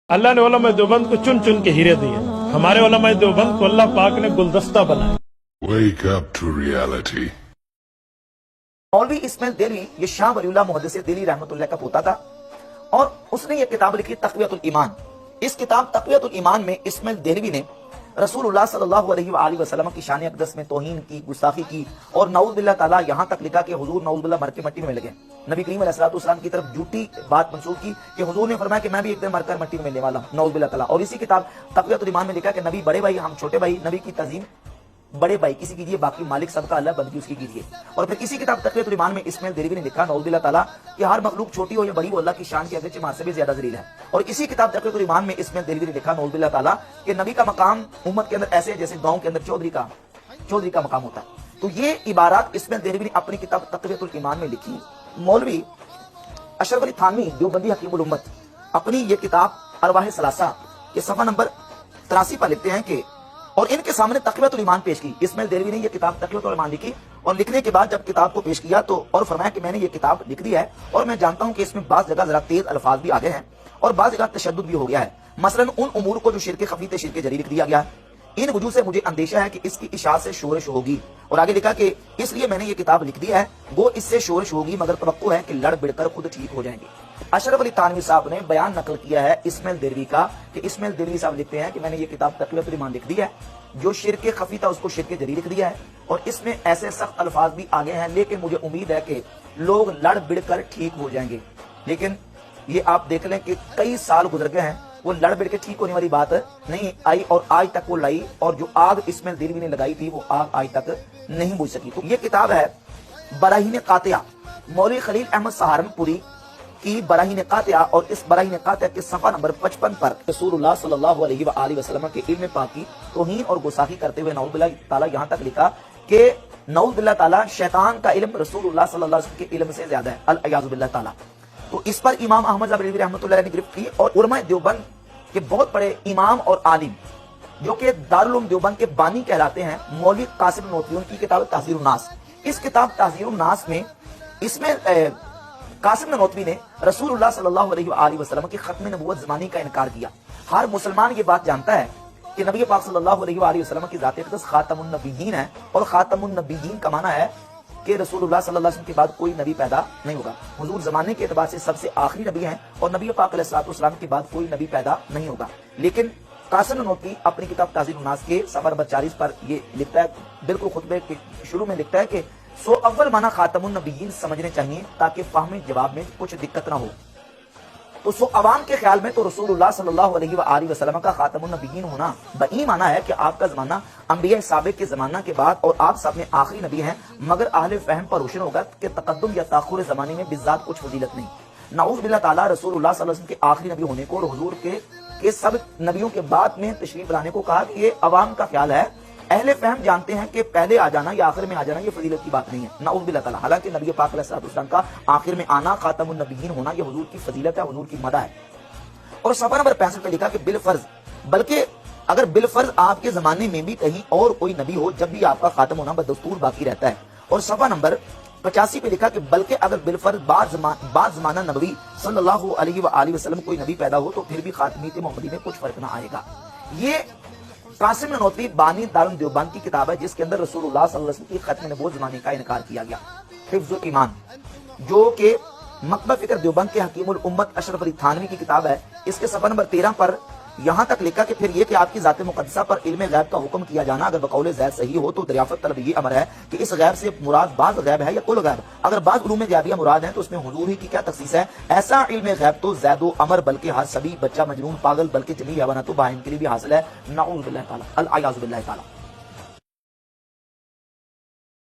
अल्लाह ने उलमा देवबंद को चुन चुन के हीरे दिए। हमारे उलमा देवबंद को अल्लाह पाक ने गुलदस्ता बनाया। Wake up to reality. मौलवी इस्माइल देलवी ये शाह वलीउल्लाह मुहद्दिस दिल्ली रहमतुल्लाह का पोता था और उसने ये किताब लिखी तक़वियतुल ईमान। इस किताब तक़वियतुल ईमान में इस्माइल देलवी ने रसूलुल्लाह सल्लल्लाहु अलैहि वसल्लम की शान अक़दस में तौहीन की, गुस्ताखी की और नऊज़ बिल्लाह ताला यहाँ तक लिखा कि हुजूर नऊज़ बिल्लाह मर के मट्टी में लगे। नबी करीम अलैहिस्सलाम की तरफ झूठी बात मंसूब की कि हुजूर ने फरमाया कि मैं भी एक दिन मरकर मट्टी में मिलने वाला हूँ, नऊज़ बिल्लाह ताला। और इसी किताब तक़वियतुल ईमान में लिखा कि नबी बड़े भाई, हम छोटे भाई, नबी की तज़ीम बड़े भाई किसी कीजिए, बाकी मालिक सबका अल्लाह, बंदगी उसकी कीजिए। और फिर इसी किताब तक़वियतुल ईमान में इस्माइल देलवी ने लिखा नऊज़ बिल्लाह ताला कि हर मखलूक छोटी हो या बड़ी हो, अल्लाह की शान के अगरचे मार से भी ज्यादा ज़लील है। और इसी किताब तक़वियतुल ईमान में इस्माइल देलवी ने लिखा नऊज़ बिल्लाह ताला कि नबी का मकाम उम्मत के अंदर ऐसे है जैसे गांव के अंदर चौधरी का मकाम होता है। तो ये इबारात इस्माइल देलवी ने अपनी किताब तक़वियतुल ईमान में लिखी। मौलवी अशरफ अली थानवी देवबंदी हकीमुल उम्मत अपनी ये किताब अरवाह सलासा के सफ़ा नंबर 83 पर लिखते हैं कि और इनके सामने तक़वियतुल ईमान पेश की। इस्माइल देलवी ने ये किताब तक़वियतुल ईमान लिखी और लिखने के बाद जब किताब को पेश किया तो और फरमाया कि मैंने ये किताब लिख दी है और मैं जानता हूं कि इसमें बाज़ जगह जरा तेज अल्फाज भी आ गए हैं और बाज़ जगह तशद्दुद भी हो गया है। मसलन उन उमूर को जो शिरके खफी शिरके जरी लिख दिया गया है। इन वजह से मुझे अंदेशा है कि इसकी इशाअत से शोरश होगी। और आगे लिखा कि इसलिए मैंने ये किताब लिख दी है, वो इससे शोरश होगी मगर तवक्को है कि लड़ बिड़कर खुद ठीक हो जाएंगे। अशरफ अली थानवी साहब ने बयान नकल किया है इस्माइल देलवी का कि इस्माइल देलवी साहब लिखते हैं कि मैंने ये किताब तक़वियतुल ईमान लिख दी है, जो शिरके खफी था उसको शिरके जरी लिख दिया है और इसमें ऐसे सख्त अल्फाज भी आ गए हैं, लेकिन मुझे उम्मीद है कि लोग लड़ बिड़कर ठीक हो जाएंगे। लेकिन ये आप देख लें कि कई साल गुजर गए हैं, वो लड़ बिड़ के ठीक होने वाली बात नहीं आई और आज तक वो लाई और जो आग इस्माइल देलवी ने लगाई थी वो आग आज तक नहीं बुझ सकी। तो ये किताब है बराहीन कातिया, मौलवी खलील अहमद सहारनपुरी की बराहीन कातिया। और इस बराहीन कातिया के सफ़ा नंबर 55 पर रसूलुल्लाह सल्लल्लाहु अलैहि वसल्लम के इल्म पाक की तौहीन और गुस्ताखी करते हुए नऊज़ बिल्लाह ताला यहाँ तक लिखा कि नऊज़ बिल्लाह ताला शैतान का इल्म रसूलुल्लाह सल्लल्लाहु अलैहि वसल्लम के इल्म से ज्यादा है, अल-अयाज़ु बिल्लाह ताला। तो इस पर इमाम अहमद ज़ाबिरी रहमतुल्लाह ने गिरफ्त की और उलमा देवबंद के बहुत बड़े इमाम और आलिम जो कि दारुल उलूम देवबंद के बानी कहलाते हैं, मौलवी कासिम नोतवी, उनकी किताब ताज़ीरुन नास। इस किताब ताज़ीरुन नास में इसमें कासिम नोतवी ने रसूलुल्लाह सल्लल्लाहु अलैहि वसल्लम की खत्म नबूवत ज़मानी का इनकार किया। हर मुसलमान ये बात जानता है कि नबी पाक सल्लल्लाहु अलैहि वसल्लम की ज़ात अक़दस खातमुन नबिय्यीन है और खातमुन नबिय्यीन का माना है कि रसूलुल्लाह सल्लल्लाहु अलैहि वसल्लम के बाद कोई नबी पैदा नहीं होगा। हुजूर ज़माने के एतबार से सबसे आखिरी नबी हैं और नबी पाक अलैहिस्सलाम के बाद कोई नबी पैदा नहीं होगा। लेकिन कासिम नोतवी अपनी किताब ताज़ीरुन नास के सफ़ा नंबर 40 पर ये लिखता है, बिल्कुल खुतबे के शुरू में लिखता है कि सो अव्वल माना खातमुन नबिय्यीन समझने चाहिए ताकि फाहमे जवाब में कुछ दिक्कत ना हो। तो सो अवाम के ख्याल में तो रसूलुल्लाह सल्लल्लाहु अलैहि वसल्लम का खातमुन नबिय्यीन होना बई माना है कि आपका ज़माना अंबिया साबिक़ के ज़माना के बाद और आप सब में आखिरी नबी हैं, मगर अहले फहम पर रोशन होगा कि तकद्दुम या ताख़ुर ज़माने में बिज़ात कुछ फजीलत नहीं। नऊज़ बिल्लाह ताला रसूलुल्लाह सल्लल्लाहु अलैहि वसल्लम के आखिरी नबी होने को और हुजूर के सब नबियों के बाद में तशरीफ लाने को कहा कि ये अवाम का ख्याल है। अहले फहम जानते हैं कि पहले आ जाना या आखिर में आ जाना ये फजीलत की बात नहीं है, नऊज़ बिल्लाह ताला। हालांकि नबी पाक अलैहिस्सलाम का आखिर में आना, खातमुन नबिय्यीन होना, ये हुजूर की फजीलत है, हुजूर की मदा है। और सफ़ा नंबर 65 पे लिखा कि बिल फर्ज, बल्कि अगर बिल फर्ज आपके जमाने में भी कहीं और कोई नबी हो, जब भी आपका खातम होना बदस्तूर बाकी रहता है। और सफ़ा नंबर 85 पे लिखा कि बल्कि अगर बिल फर्ज बाद ज़माना नबी सल्लल्लाहु अलैहि वसल्लम कोई नबी पैदा हो तो फिर भी खातमीत मोहम्मदी में कुछ फर्क ना आएगा। ये कासिम नोतवी बानी दारुल देवबंद की किताब है जिसके अंदर रसूलुल्लाह सल्लल्लाहु अलैहि वसल्लम की खत्म नबूवत ज़माने का इनकार किया गया। हिफ्ज़ुल ईमान जो कि मकतब फ़िक्र देवबंद के हकीमुल उम्मत अशरफ अली थानवी की किताब है, इसके सफ़ा नंबर 13 पर यहाँ तक लिखा कि फिर ये कि आपकी ज़ात मुक़द्दसा पर इल्म गैब का हुक्म किया जाना अगर बकौल ज़ैद सही हो तो दरियाफ़त तलब ये अमर है कि इस गैब से मुराद बाज़ गैब है या कुल गैब। अगर बाज़ उलूम गैबिया मुराद है तो उसमें हुजूर ही की क्या तख़सीस है। ऐसा इल्म गैब तो ज़ैदो अमर बल्कि हर सभी बच्चा मजनून पागल बल्कि जमी हैवानात बाहिम के लिए भी हासिल है, नऊज़ बिल्लाह ताला, अल-अयाज़ु बिल्लाह ताला।